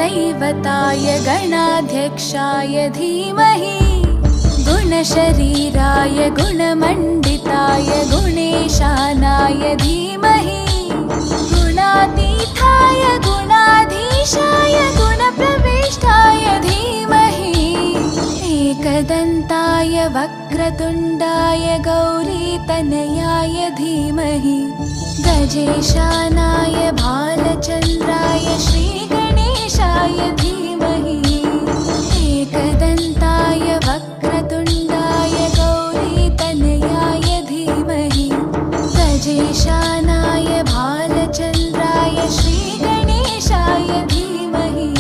गुरुदैवताय गणाध्यक्षाय धीमहि गुणशरीराय गुणमण्डिताय गुणेशानाय धीमहि गुणातीताय गुणाधीशाय गुणप्रविष्टाय धीमहि एकदन्ताय वक्रतुण्डाय गौरीतनयाय धीमहि गजेशानाय भालचन्द्राय श्रीगणेशाय धीमहि एकदन्ताय वक्रतुण्डाय गौरीतनयाय धीमहि गजेशानाय भालचन्द्राय श्रीगणेशाय धीमहि।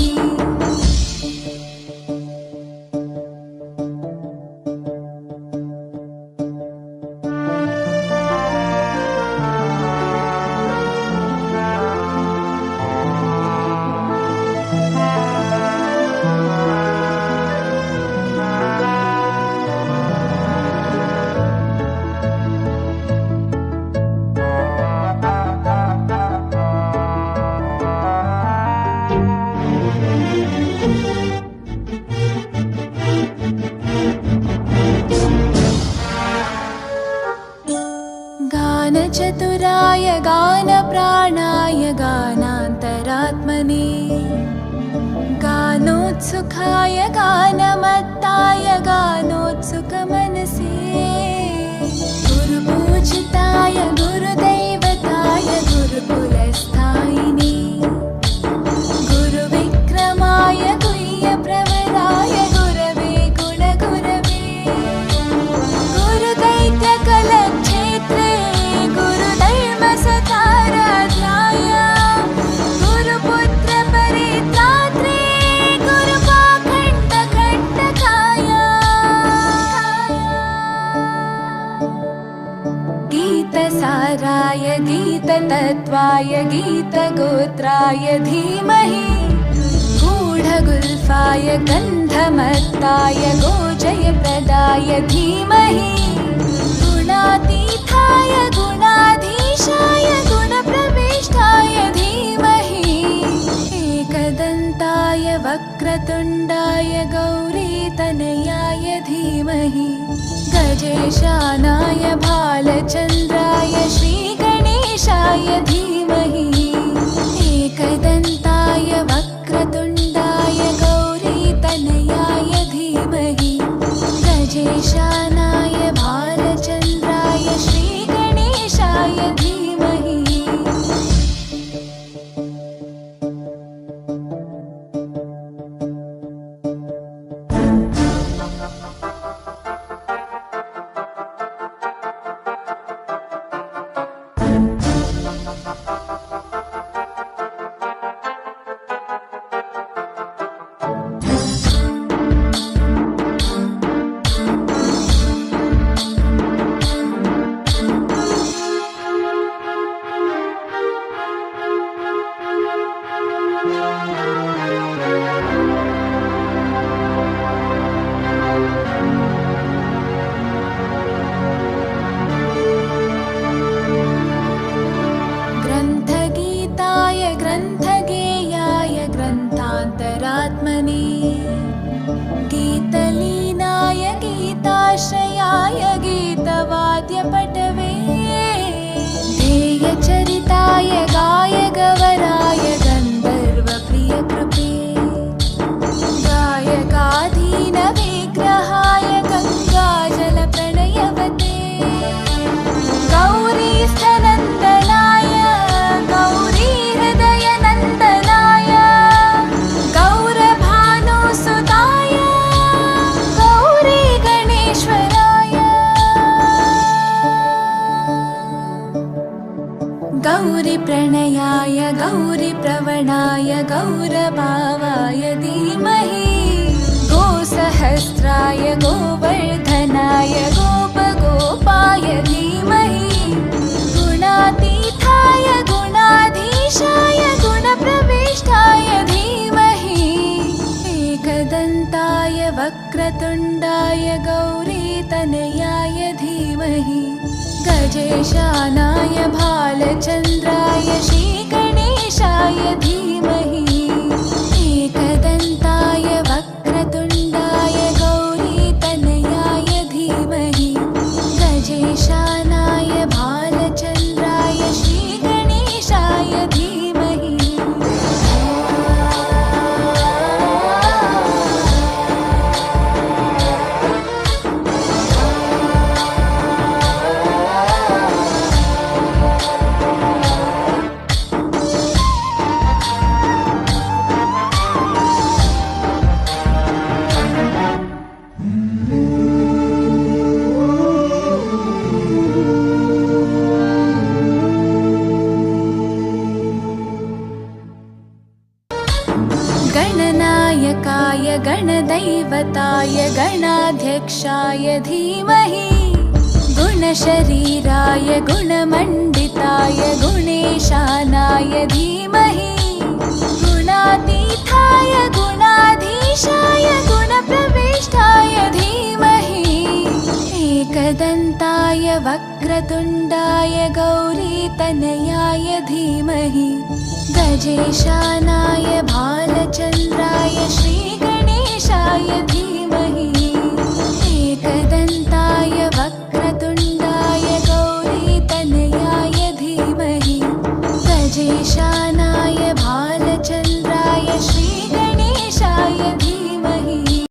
गानचतुराय गानप्राणाय गानान्तरात्मने गानोत्सुकाय गानमत्ताय गानोत्सुकमनसे गुरुपूजिताय गुरुदैवताय गुरुकुलस्थायिने गुरुविक्रमाय गुह्यप्रवराय गुरवे गुणगुरवे गुरुदैत्यकलक्षेत्रे गुरुधर्मसताराध्याय गुरुपुत्रपरित्रात्रे गुरुपाखण्डखण्डकाय गीतसाराय गीततत्त्वाय गीतगोत्राय धीमहि गूढगुल्फाय गन्धमत्ताय गोजयप्रदाय धीमहि गुणातीताय गुणाधीशाय गुणप्रविष्टाय धीमहि एकदन्ताय वक्रतुण्डाय गौरीतनयाय धीमहि गजेशानाय भालचन्द्राय श्रीगणेशाय धीमहि एकदन्ताय वक्रतुण्डाय गौरीतनयाय धीमहि गजेशानाय भालचन्द्राय श्रीगणेशाय धीमहि। गीतलीनाय गीताश्रयाय गीतवाद्यपटवे ध्येयचरिताय गायगवराय गन्धर्वप्रियकृपे गायकाधीनविग्रहाय गङ्गाजलप्रणयवते गौरीस्थनन्दनाय गौरीहृदयनन्दनाय गौरभानुसुताय गौरीगणेश्वराय गौरीप्रणयाय गौरीप्रवणाय गौरभावाय धीमहि गोसहस्राय गोवर्धनाय गोपगोपाय धीमहि गुणातीताय गुणाधीशाय गुणप्रविष्टाय धीमहि एकदन्ताय वक्रतुण्डाय गौरीतनयाय धीमहि गजेशानाय भालचन्द्राय श्रीगणेशाय धीमहि गणाध्यक्षाय धीमहि गुणशरीराय गुणमण्डिताय गुणेशानाय धीमहि गुणातीताय गुणाधीशाय गुणप्रविष्टाय धीमहि एकदन्ताय वक्रतुण्डाय गौरीतनयाय धीमहि गजेशानाय भालचन्द्राय श्रीगणेशाय धीमहि